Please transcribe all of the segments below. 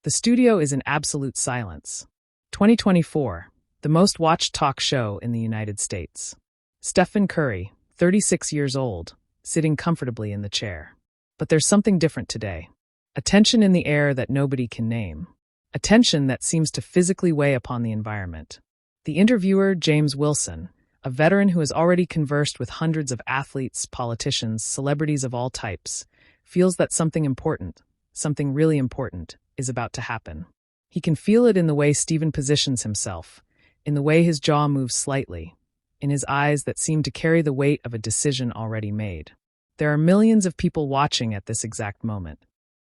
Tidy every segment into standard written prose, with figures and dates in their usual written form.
The studio is in absolute silence. 2024, the most watched talk show in the United States. Stephen Curry, 36 years old, sitting comfortably in the chair. But there's something different today. A tension in the air that nobody can name. A tension that seems to physically weigh upon the environment. The interviewer, James Wilson, a veteran who has already conversed with hundreds of athletes, politicians, celebrities of all types, feels that something important, something really important, is about to happen. He can feel it in the way Stephen positions himself, in the way his jaw moves slightly, in his eyes that seem to carry the weight of a decision already made. There are millions of people watching at this exact moment.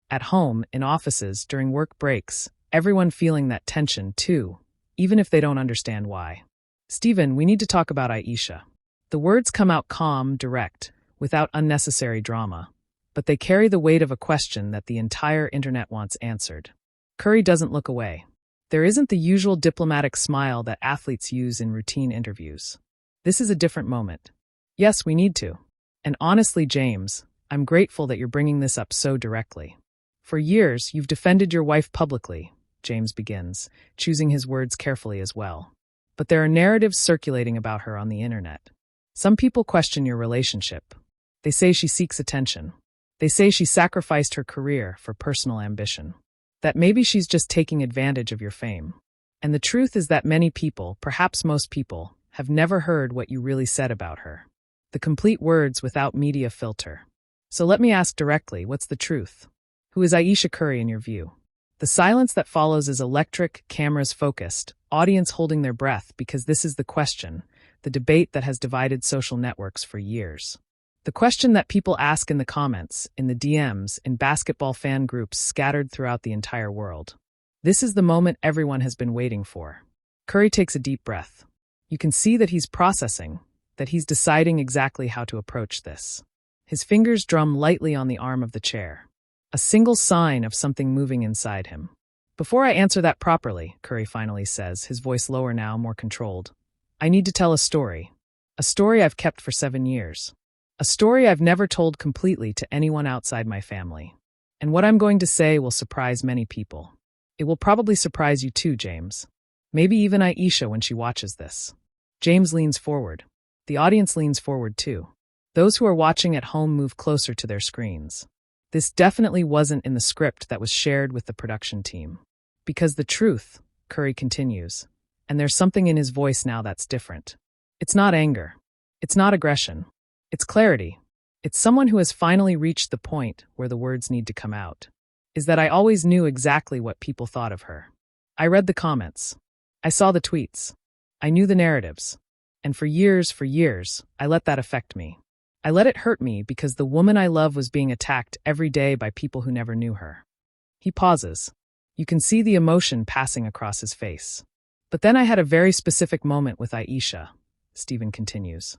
At home, in offices, during work breaks, everyone feeling that tension too, even if they don't understand why. Stephen, we need to talk about Ayesha. The words come out calm, direct, without unnecessary drama, but they carry the weight of a question that the entire internet wants answered. Curry doesn't look away. There isn't the usual diplomatic smile that athletes use in routine interviews. This is a different moment. Yes, we need to. And honestly, James, I'm grateful that you're bringing this up so directly. For years, you've defended your wife publicly, James begins, choosing his words carefully as well. But there are narratives circulating about her on the internet. Some people question your relationship. They say she seeks attention. They say she sacrificed her career for personal ambition. That maybe she's just taking advantage of your fame. And the truth is that many people, perhaps most people, have never heard what you really said about her. The complete words without media filter. So let me ask directly, what's the truth? Who is Ayesha Curry in your view? The silence that follows is electric, cameras focused, audience holding their breath because this is the question, the debate that has divided social networks for years. The question that people ask in the comments, in the DMs, in basketball fan groups scattered throughout the entire world. This is the moment everyone has been waiting for. Curry takes a deep breath. You can see that he's processing, that he's deciding exactly how to approach this. His fingers drum lightly on the arm of the chair. A single sign of something moving inside him. Before I answer that properly, Curry finally says, his voice lower now, more controlled. I need to tell a story. A story I've kept for 7 years. A story I've never told completely to anyone outside my family. And what I'm going to say will surprise many people. It will probably surprise you too, James. Maybe even Ayesha when she watches this. James leans forward. The audience leans forward too. Those who are watching at home move closer to their screens. This definitely wasn't in the script that was shared with the production team. Because the truth, Curry continues, and there's something in his voice now that's different. It's not anger. It's not aggression. It's clarity. It's someone who has finally reached the point where the words need to come out. Is that I always knew exactly what people thought of her. I read the comments. I saw the tweets. I knew the narratives. And for years, I let that affect me. I let it hurt me because the woman I love was being attacked every day by people who never knew her. He pauses. You can see the emotion passing across his face. But then I had a very specific moment with Ayesha, Stephen continues.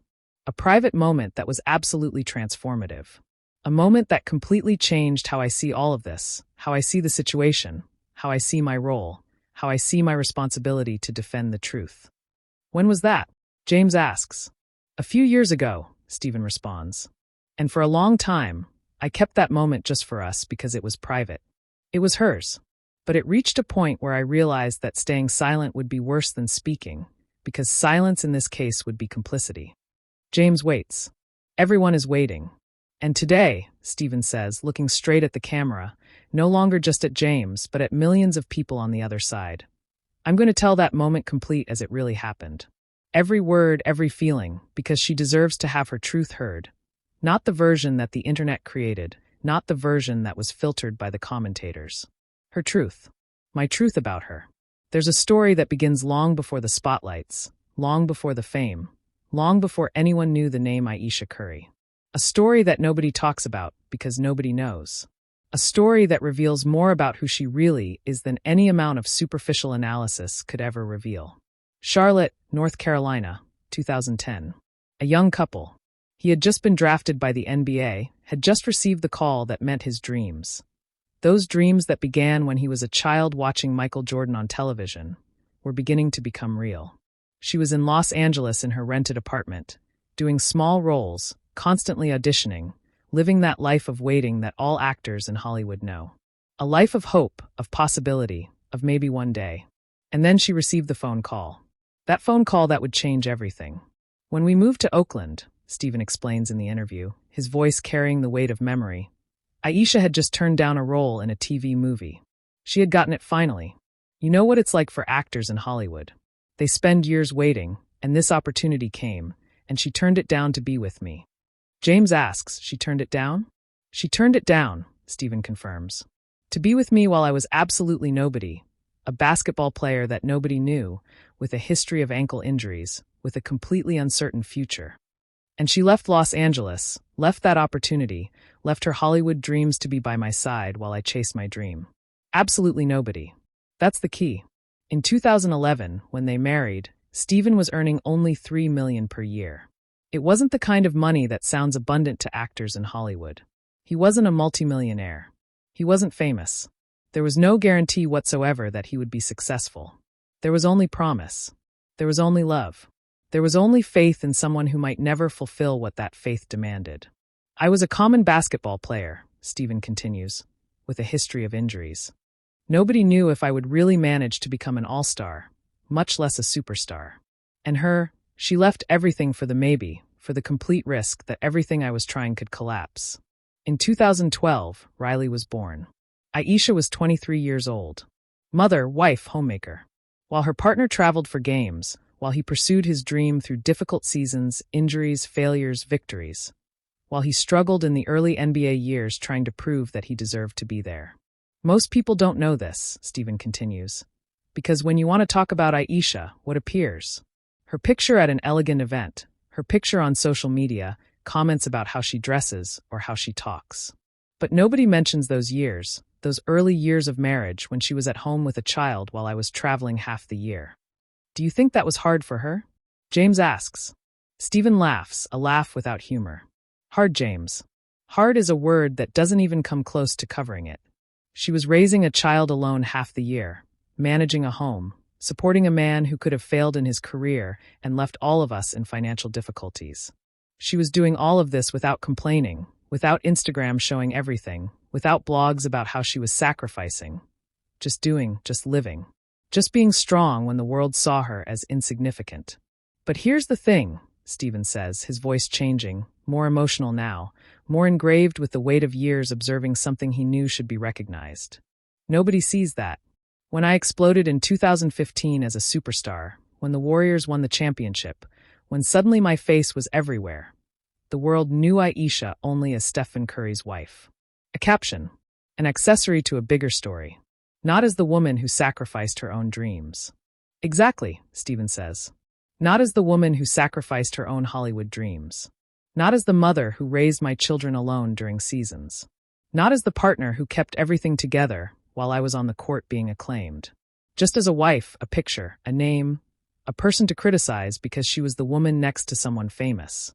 A private moment that was absolutely transformative. A moment that completely changed how I see all of this, how I see the situation, how I see my role, how I see my responsibility to defend the truth. When was that? James asks. A few years ago, Stephen responds. And for a long time, I kept that moment just for us because it was private. It was hers. But it reached a point where I realized that staying silent would be worse than speaking, because silence in this case would be complicity. James waits. Everyone is waiting. And today, Stephen says, looking straight at the camera, no longer just at James, but at millions of people on the other side. I'm going to tell that moment complete as it really happened. Every word, every feeling, because she deserves to have her truth heard. Not the version that the internet created, not the version that was filtered by the commentators. Her truth. My truth about her. There's a story that begins long before the spotlights, long before the fame, long before anyone knew the name Ayesha Curry. A story that nobody talks about because nobody knows. A story that reveals more about who she really is than any amount of superficial analysis could ever reveal. Charlotte, North Carolina, 2010. A young couple. He had just been drafted by the NBA, had just received the call that meant his dreams. Those dreams that began when he was a child watching Michael Jordan on television were beginning to become real. She was in Los Angeles in her rented apartment, doing small roles, constantly auditioning, living that life of waiting that all actors in Hollywood know. A life of hope, of possibility, of maybe one day. And then she received the phone call. That phone call that would change everything. When we moved to Oakland, Stephen explains in the interview, his voice carrying the weight of memory, Ayesha had just turned down a role in a TV movie. She had gotten it finally. You know what it's like for actors in Hollywood. They spend years waiting, and this opportunity came, and she turned it down to be with me. James asks, she turned it down? She turned it down, Stephen confirms. To be with me while I was absolutely nobody, a basketball player that nobody knew, with a history of ankle injuries, with a completely uncertain future. And she left Los Angeles, left that opportunity, left her Hollywood dreams to be by my side while I chased my dream. Absolutely nobody. That's the key. In 2011, when they married, Stephen was earning only $3 million per year. It wasn't the kind of money that sounds abundant to actors in Hollywood. He wasn't a multimillionaire. He wasn't famous. There was no guarantee whatsoever that he would be successful. There was only promise. There was only love. There was only faith in someone who might never fulfill what that faith demanded. I was a common basketball player, Stephen continues, with a history of injuries. Nobody knew if I would really manage to become an all-star, much less a superstar. And she left everything for the maybe, for the complete risk that everything I was trying could collapse. In 2012, Riley was born. Ayesha was 23 years old. Mother, wife, homemaker. While her partner traveled for games, while he pursued his dream through difficult seasons, injuries, failures, victories. While he struggled in the early NBA years trying to prove that he deserved to be there. Most people don't know this, Stephen continues. Because when you want to talk about Ayesha, what appears? Her picture at an elegant event, her picture on social media, comments about how she dresses or how she talks. But nobody mentions those years, those early years of marriage when she was at home with a child while I was traveling half the year. Do you think that was hard for her? James asks. Stephen laughs, a laugh without humor. Hard, James. Hard is a word that doesn't even come close to covering it. She was raising a child alone half the year, managing a home, supporting a man who could have failed in his career and left all of us in financial difficulties. She was doing all of this without complaining, without Instagram showing everything, without blogs about how she was sacrificing. Just doing, just living. Just being strong when the world saw her as insignificant. But here's the thing, Stephen says, his voice changing, more emotional now, more engraved with the weight of years observing something he knew should be recognized. Nobody sees that. When I exploded in 2015 as a superstar, when the Warriors won the championship, when suddenly my face was everywhere, the world knew Ayesha only as Stephen Curry's wife. A caption, an accessory to a bigger story, not as the woman who sacrificed her own dreams. Exactly, Stephen says. Not as the woman who sacrificed her own Hollywood dreams. Not as the mother who raised my children alone during seasons. Not as the partner who kept everything together while I was on the court being acclaimed. Just as a wife, a picture, a name, a person to criticize because she was the woman next to someone famous.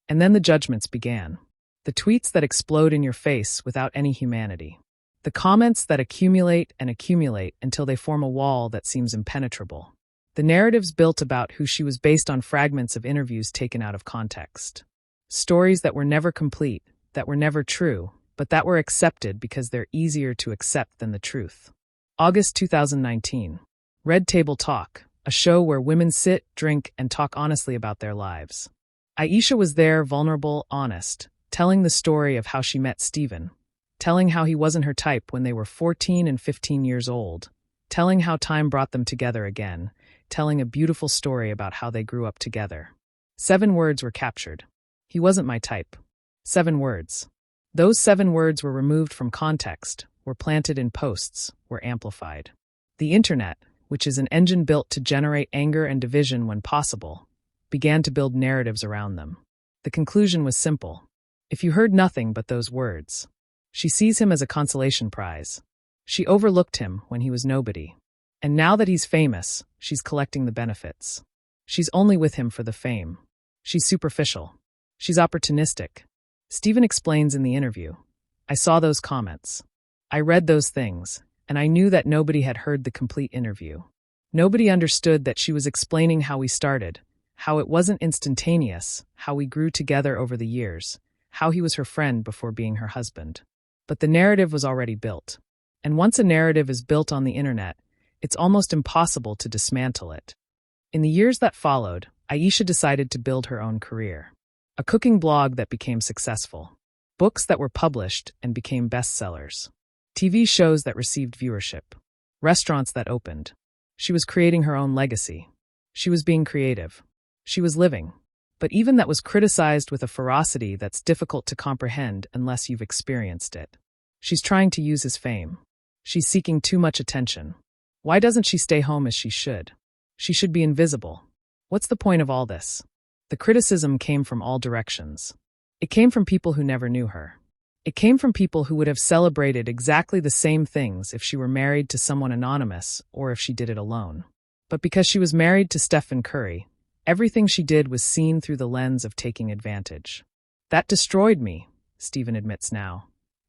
And then the judgments began. The tweets that explode in your face without any humanity. The comments that accumulate and accumulate until they form a wall that seems impenetrable. The narratives built about who she was based on fragments of interviews taken out of context. Stories that were never complete, that were never true, but that were accepted because they're easier to accept than the truth. August 2019. Red Table Talk, a show where women sit, drink, and talk honestly about their lives. Ayesha was there, vulnerable, honest, telling the story of how she met Stephen, telling how he wasn't her type when they were 14 and 15 years old, telling how time brought them together again, telling a beautiful story about how they grew up together. 7 words were captured. He wasn't my type. 7 words. Those 7 words were removed from context, were planted in posts, were amplified. The internet, which is an engine built to generate anger and division when possible, began to build narratives around them. The conclusion was simple. If you heard nothing but those words, she sees him as a consolation prize. She overlooked him when he was nobody. And now that he's famous, she's collecting the benefits. She's only with him for the fame. She's superficial. She's opportunistic. Stephen explains in the interview. I saw those comments. I read those things, and I knew that nobody had heard the complete interview. Nobody understood that she was explaining how we started, how it wasn't instantaneous, how we grew together over the years, how he was her friend before being her husband. But the narrative was already built. And once a narrative is built on the internet, it's almost impossible to dismantle it. In the years that followed, Ayesha decided to build her own career. A cooking blog that became successful. Books that were published and became bestsellers. TV shows that received viewership. Restaurants that opened. She was creating her own legacy. She was being creative. She was living. But even that was criticized with a ferocity that's difficult to comprehend unless you've experienced it. She's trying to use his fame. She's seeking too much attention. Why doesn't she stay home as she should? She should be invisible. What's the point of all this? The criticism came from all directions. It came from people who never knew her. It came from people who would have celebrated exactly the same things if she were married to someone anonymous or if she did it alone. But because she was married to Stephen Curry, everything she did was seen through the lens of taking advantage. That destroyed me, Stephen admits now.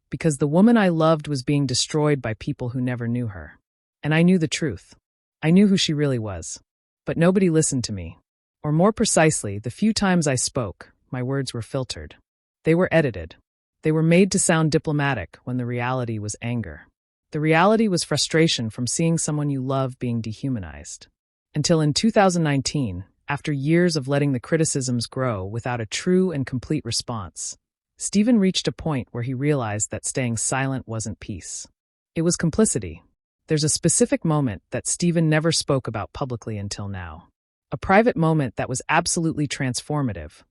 Because the woman I loved was being destroyed by people who never knew her. And I knew the truth. I knew who she really was. But nobody listened to me. Or more precisely, the few times I spoke, my words were filtered. They were edited. They were made to sound diplomatic when the reality was anger. The reality was frustration from seeing someone you love being dehumanized. Until in 2019, after years of letting the criticisms grow without a true and complete response, Stephen reached a point where he realized that staying silent wasn't peace. It was complicity. There's a specific moment that Stephen never spoke about publicly until now. A private moment that was absolutely transformative.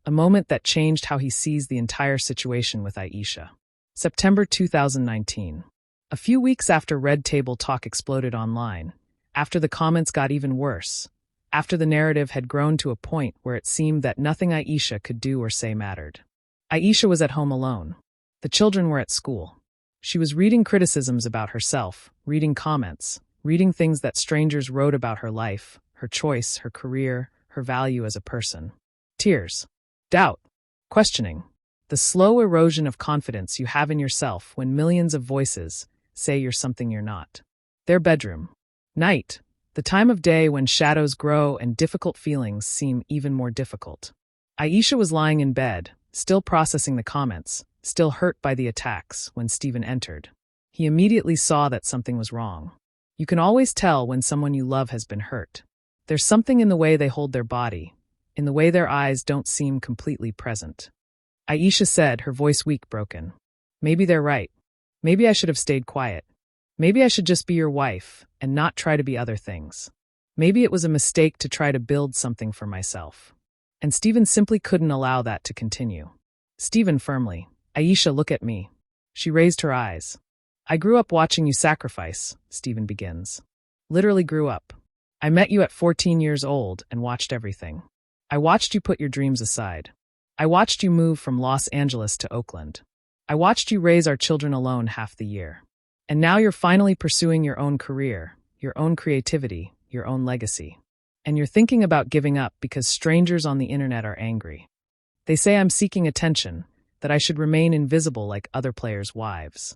A moment that changed how he sees the entire situation with Ayesha. September 2019. A few weeks after Red Table talk exploded online, after the comments got even worse, after the narrative had grown to a point where it seemed that nothing Ayesha could do or say mattered. Ayesha was at home alone. The children were at school. She was reading criticisms about herself, reading comments, reading things that strangers wrote about her life, her choice, her career, her value as a person. Tears. Doubt. Questioning. The slow erosion of confidence you have in yourself when millions of voices say you're something you're not. Their bedroom. Night. The time of day when shadows grow and difficult feelings seem even more difficult. Ayesha was lying in bed, still processing the comments, still hurt by the attacks, when Stephen entered. He immediately saw that something was wrong. You can always tell when someone you love has been hurt. There's something in the way they hold their body, in the way their eyes don't seem completely present. Ayesha said, her voice weak, broken. Maybe they're right. Maybe I should have stayed quiet. Maybe I should just be your wife and not try to be other things. Maybe it was a mistake to try to build something for myself. And Stephen simply couldn't allow that to continue. Stephen firmly. Ayesha, look at me. She raised her eyes. I grew up watching you sacrifice, Stephen begins. Literally grew up. I met you at 14 years old and watched everything. I watched you put your dreams aside. I watched you move from Los Angeles to Oakland. I watched you raise our children alone half the year. And now you're finally pursuing your own career, your own creativity, your own legacy. And you're thinking about giving up because strangers on the internet are angry. They say I'm seeking attention, that I should remain invisible like other players' wives.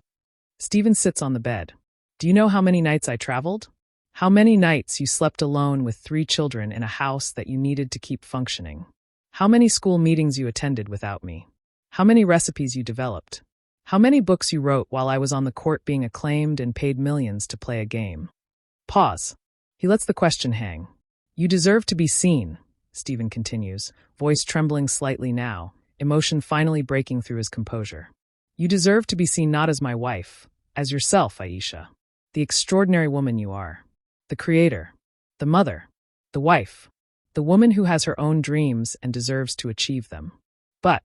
Stephen sits on the bed. Do you know how many nights I traveled? How many nights you slept alone with 3 children in a house that you needed to keep functioning? How many school meetings you attended without me? How many recipes you developed? How many books you wrote while I was on the court being acclaimed and paid millions to play a game? Pause. He lets the question hang. You deserve to be seen, Stephen continues, voice trembling slightly now, emotion finally breaking through his composure. You deserve to be seen not as my wife, as yourself, Ayesha. The extraordinary woman you are. The creator. The mother. The wife. The woman who has her own dreams and deserves to achieve them. But.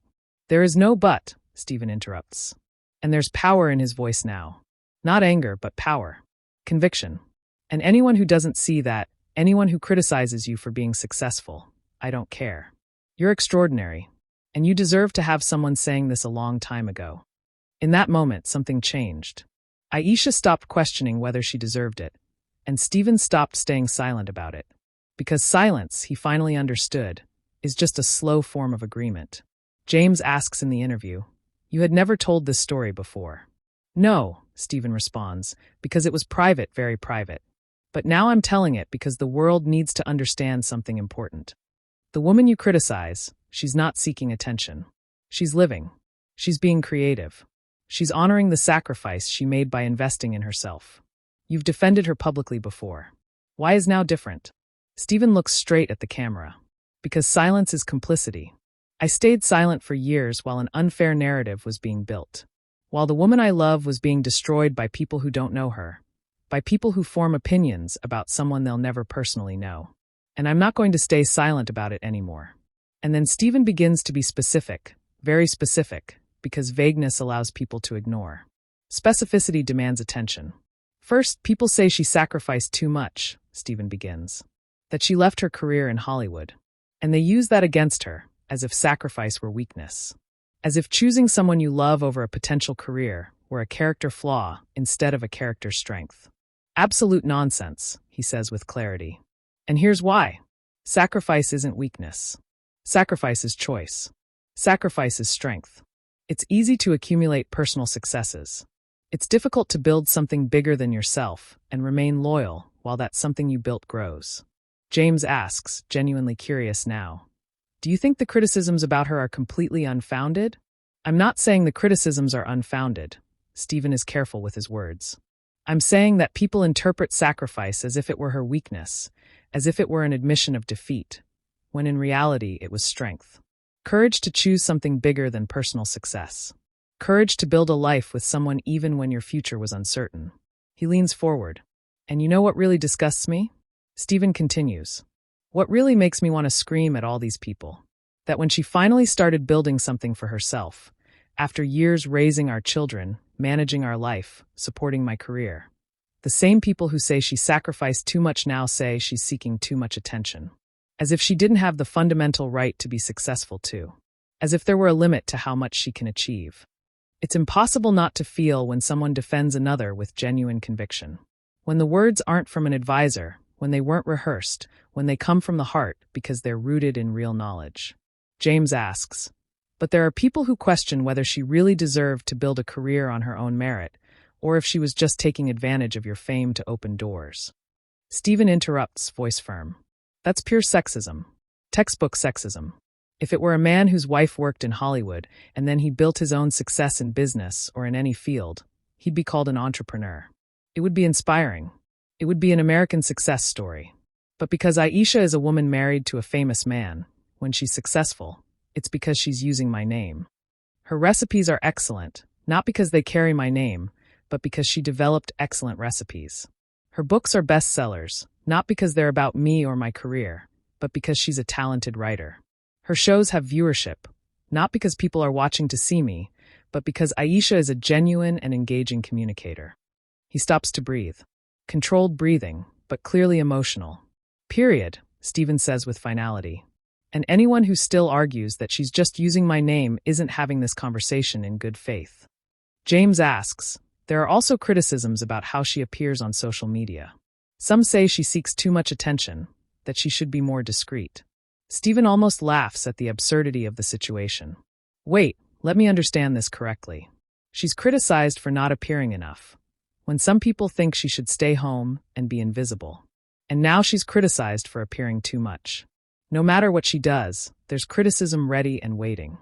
There is no but, Stephen interrupts. And there's power in his voice now. Not anger, but power. Conviction. And anyone who doesn't see that, anyone who criticizes you for being successful, I don't care. You're extraordinary. And you deserve to have someone saying this a long time ago. In that moment, something changed. Ayesha stopped questioning whether she deserved it, and Stephen stopped staying silent about it. Because silence, he finally understood, is just a slow form of agreement. James asks in the interview, "You had never told this story before." "No," Stephen responds, "because it was private, very private. But now I'm telling it because the world needs to understand something important. The woman you criticize, she's not seeking attention. She's living. She's being creative. She's honoring the sacrifice she made by investing in herself. You've defended her publicly before. Why is now different? Stephen looks straight at the camera. Because silence is complicity. I stayed silent for years while an unfair narrative was being built. While the woman I love was being destroyed by people who don't know her. By people who form opinions about someone they'll never personally know. And I'm not going to stay silent about it anymore. And then Stephen begins to be specific, very specific, because vagueness allows people to ignore. Specificity demands attention. First, people say she sacrificed too much, Stephen begins. That she left her career in Hollywood. And they use that against her, as if sacrifice were weakness. As if choosing someone you love over a potential career were a character flaw instead of a character strength. Absolute nonsense, he says with clarity. And here's why. Sacrifice isn't weakness. Sacrifice is choice. Sacrifice is strength. It's easy to accumulate personal successes. It's difficult to build something bigger than yourself and remain loyal while that something you built grows. James asks, genuinely curious now. Do you think the criticisms about her are completely unfounded? I'm not saying the criticisms are unfounded. Stephen is careful with his words. I'm saying that people interpret sacrifice as if it were her weakness, as if it were an admission of defeat, when in reality it was strength. Courage to choose something bigger than personal success. Courage to build a life with someone even when your future was uncertain. He leans forward. And you know what really disgusts me? Stephen continues. What really makes me want to scream at all these people? That when she finally started building something for herself, after years raising our children, managing our life, supporting my career, the same people who say she sacrificed too much now say she's seeking too much attention. As if she didn't have the fundamental right to be successful too. As if there were a limit to how much she can achieve. It's impossible not to feel when someone defends another with genuine conviction. When the words aren't from an advisor, when they weren't rehearsed, when they come from the heart because they're rooted in real knowledge. James asks, but there are people who question whether she really deserved to build a career on her own merit, or if she was just taking advantage of your fame to open doors. Stephen interrupts, voice firm. That's pure sexism. Textbook sexism. If it were a man whose wife worked in Hollywood and then he built his own success in business or in any field, he'd be called an entrepreneur. It would be inspiring. It would be an American success story. But because Ayesha is a woman married to a famous man, when she's successful, it's because she's using my name. Her recipes are excellent, not because they carry my name, but because she developed excellent recipes. Her books are bestsellers, not because they're about me or my career, but because she's a talented writer. Her shows have viewership, not because people are watching to see me, but because Ayesha is a genuine and engaging communicator. He stops to breathe. Controlled breathing, but clearly emotional. Period, Stephen says with finality. And anyone who still argues that she's just using my name isn't having this conversation in good faith. James asks, there are also criticisms about how she appears on social media. Some say she seeks too much attention, that she should be more discreet. Stephen almost laughs at the absurdity of the situation. Wait, let me understand this correctly. She's criticized for not appearing enough, when some people think she should stay home and be invisible. And now she's criticized for appearing too much. No matter what she does, there's criticism ready and waiting.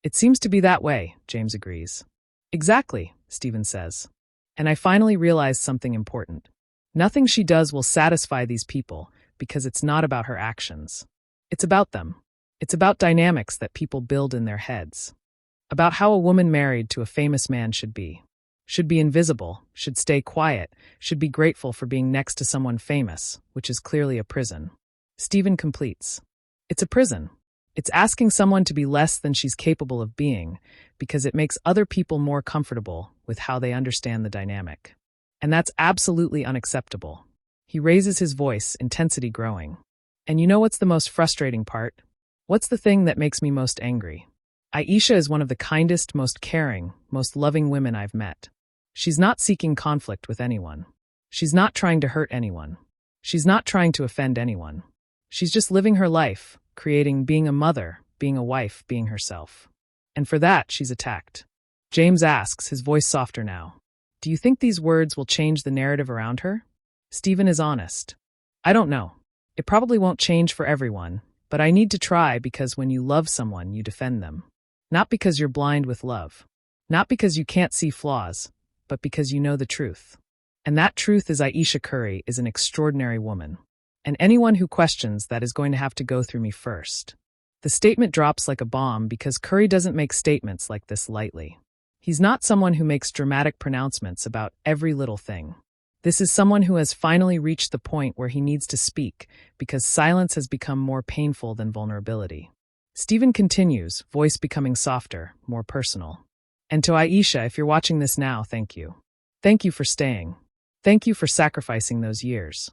It seems to be that way, James agrees. Exactly, Stephen says. And I finally realized something important. Nothing she does will satisfy these people because it's not about her actions. It's about them. It's about dynamics that people build in their heads. About how a woman married to a famous man should be. Should be invisible, should stay quiet, should be grateful for being next to someone famous, which is clearly a prison. Stephen completes. It's a prison. It's asking someone to be less than she's capable of being because it makes other people more comfortable with how they understand the dynamic. And that's absolutely unacceptable. He raises his voice, intensity growing. And you know what's the most frustrating part? What's the thing that makes me most angry? Ayesha is one of the kindest, most caring, most loving women I've met. She's not seeking conflict with anyone. She's not trying to hurt anyone. She's not trying to offend anyone. She's just living her life, creating, being a mother, being a wife, being herself. And for that, she's attacked. James asks, his voice softer now. Do you think these words will change the narrative around her? Stephen is honest. I don't know. It probably won't change for everyone, but I need to try because when you love someone, you defend them. Not because you're blind with love. Not because you can't see flaws, but because you know the truth. And that truth is Ayesha Curry is an extraordinary woman. And anyone who questions that is going to have to go through me first. The statement drops like a bomb because Curry doesn't make statements like this lightly. He's not someone who makes dramatic pronouncements about every little thing. This is someone who has finally reached the point where he needs to speak because silence has become more painful than vulnerability. Stephen continues, voice becoming softer, more personal. And to Ayesha, if you're watching this now, thank you. Thank you for staying. Thank you for sacrificing those years.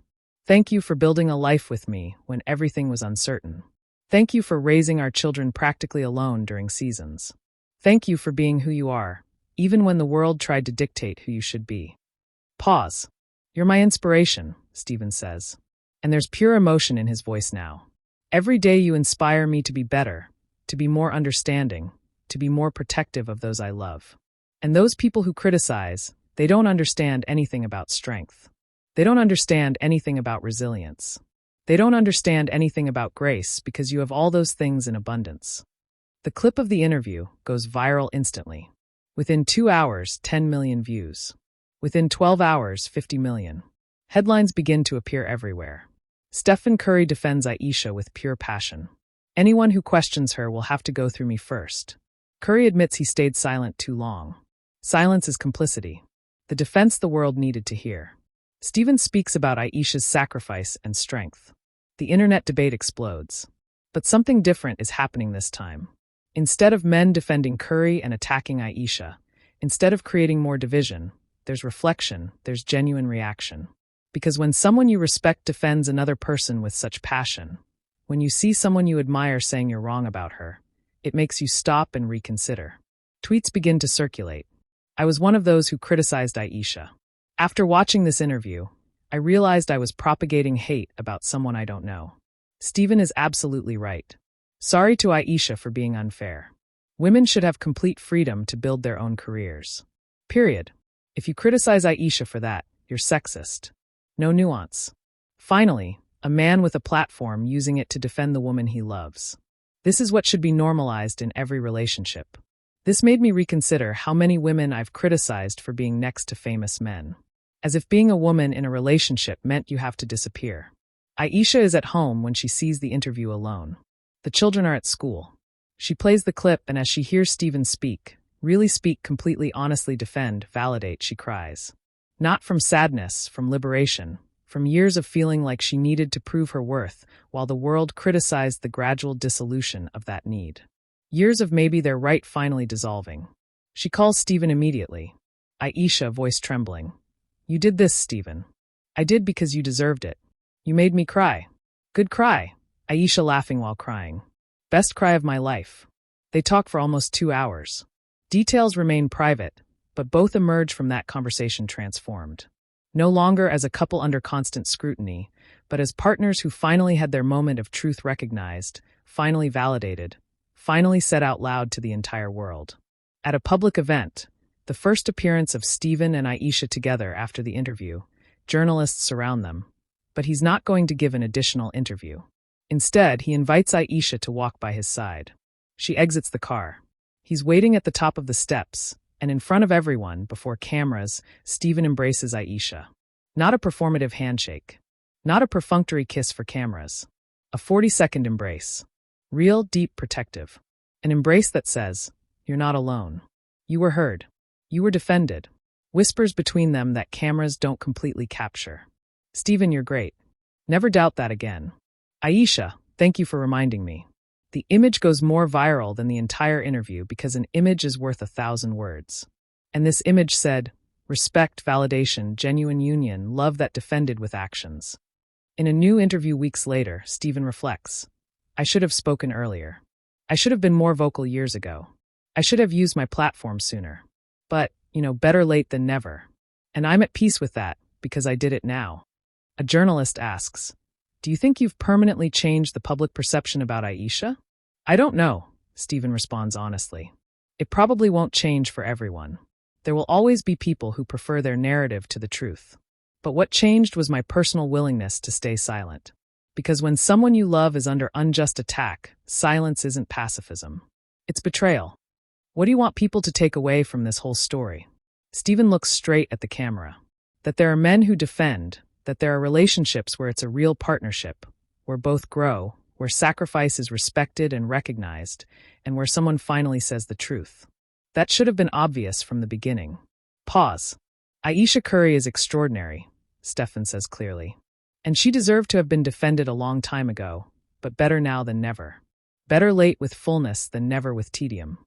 Thank you for building a life with me when everything was uncertain. Thank you for raising our children practically alone during seasons. Thank you for being who you are, even when the world tried to dictate who you should be. Pause. You're my inspiration, Stephen says. And there's pure emotion in his voice now. Every day you inspire me to be better, to be more understanding, to be more protective of those I love. And those people who criticize, they don't understand anything about strength. They don't understand anything about resilience. They don't understand anything about grace because you have all those things in abundance. The clip of the interview goes viral instantly. Within 2 hours, 10 million views. Within 12 hours, 50 million. Headlines begin to appear everywhere. Stephen Curry defends Ayesha with pure passion. Anyone who questions her will have to go through me first. Curry admits he stayed silent too long. Silence is complicity. The defense the world needed to hear. Stephen speaks about Ayesha's sacrifice and strength. The internet debate explodes. But something different is happening this time. Instead of men defending Curry and attacking Ayesha, instead of creating more division, there's reflection, there's genuine reaction. Because when someone you respect defends another person with such passion, when you see someone you admire saying you're wrong about her, it makes you stop and reconsider. Tweets begin to circulate. I was one of those who criticized Ayesha. After watching this interview, I realized I was propagating hate about someone I don't know. Stephen is absolutely right. Sorry to Ayesha for being unfair. Women should have complete freedom to build their own careers. Period. If you criticize Ayesha for that, you're sexist. No nuance. Finally, a man with a platform using it to defend the woman he loves. This is what should be normalized in every relationship. This made me reconsider how many women I've criticized for being next to famous men. As if being a woman in a relationship meant you have to disappear. Ayesha is at home when she sees the interview alone. The children are at school. She plays the clip and as she hears Stephen speak, really speak, completely honestly defend, validate, she cries. Not from sadness, from liberation, from years of feeling like she needed to prove her worth while the world criticized the gradual dissolution of that need. Years of maybe their right finally dissolving. She calls Stephen immediately. Ayesha, voice trembling. You did this, Stephen. I did because you deserved it. You made me cry. Good cry. Ayesha laughing while crying. Best cry of my life. They talk for almost 2 hours. Details remain private, but both emerge from that conversation transformed. No longer as a couple under constant scrutiny, but as partners who finally had their moment of truth recognized, finally validated, finally said out loud to the entire world. At a public event, the first appearance of Stephen and Ayesha together after the interview, journalists surround them. But he's not going to give an additional interview. Instead, he invites Ayesha to walk by his side. She exits the car. He's waiting at the top of the steps, and in front of everyone, before cameras, Stephen embraces Ayesha. Not a performative handshake. Not a perfunctory kiss for cameras. A 40-second embrace. Real, deep, protective. An embrace that says, you're not alone. You were heard. You were defended. Whispers between them that cameras don't completely capture. Stephen, you're great. Never doubt that again. Ayesha, thank you for reminding me. The image goes more viral than the entire interview because an image is worth 1,000 words. And this image said, respect, validation, genuine union, love that defended with actions. In a new interview weeks later, Stephen reflects. I should have spoken earlier. I should have been more vocal years ago. I should have used my platform sooner. But, better late than never. And I'm at peace with that, because I did it now. A journalist asks, do you think you've permanently changed the public perception about Ayesha? I don't know, Stephen responds honestly. It probably won't change for everyone. There will always be people who prefer their narrative to the truth. But what changed was my personal willingness to stay silent. Because when someone you love is under unjust attack, silence isn't pacifism. It's betrayal. What do you want people to take away from this whole story? Stephen looks straight at the camera. That there are men who defend, that there are relationships where it's a real partnership, where both grow, where sacrifice is respected and recognized, and where someone finally says the truth. That should have been obvious from the beginning. Pause. Ayesha Curry is extraordinary, Stefan says clearly. And she deserved to have been defended a long time ago, but better now than never. Better late with fullness than never with tedium.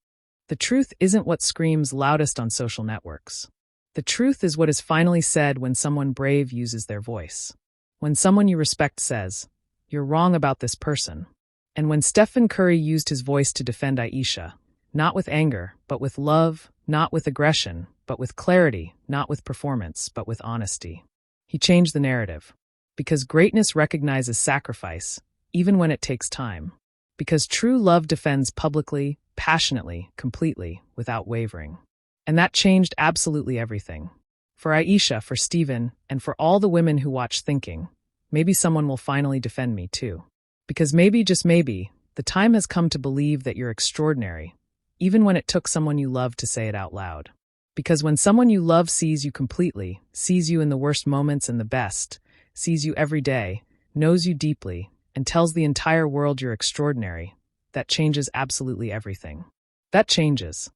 The truth isn't what screams loudest on social networks. The truth is what is finally said when someone brave uses their voice. When someone you respect says, "You're wrong about this person." And when Stephen Curry used his voice to defend Ayesha, not with anger, but with love, not with aggression, but with clarity, not with performance, but with honesty. He changed the narrative. Because greatness recognizes sacrifice, even when it takes time. Because true love defends publicly, passionately, completely, without wavering. And that changed absolutely everything. For Ayesha, for Stephen, and for all the women who watch thinking, maybe someone will finally defend me too. Because maybe, just maybe, the time has come to believe that you're extraordinary, even when it took someone you love to say it out loud. Because when someone you love sees you completely, sees you in the worst moments and the best, sees you every day, knows you deeply, and tells the entire world you're extraordinary, that changes absolutely everything. That changes.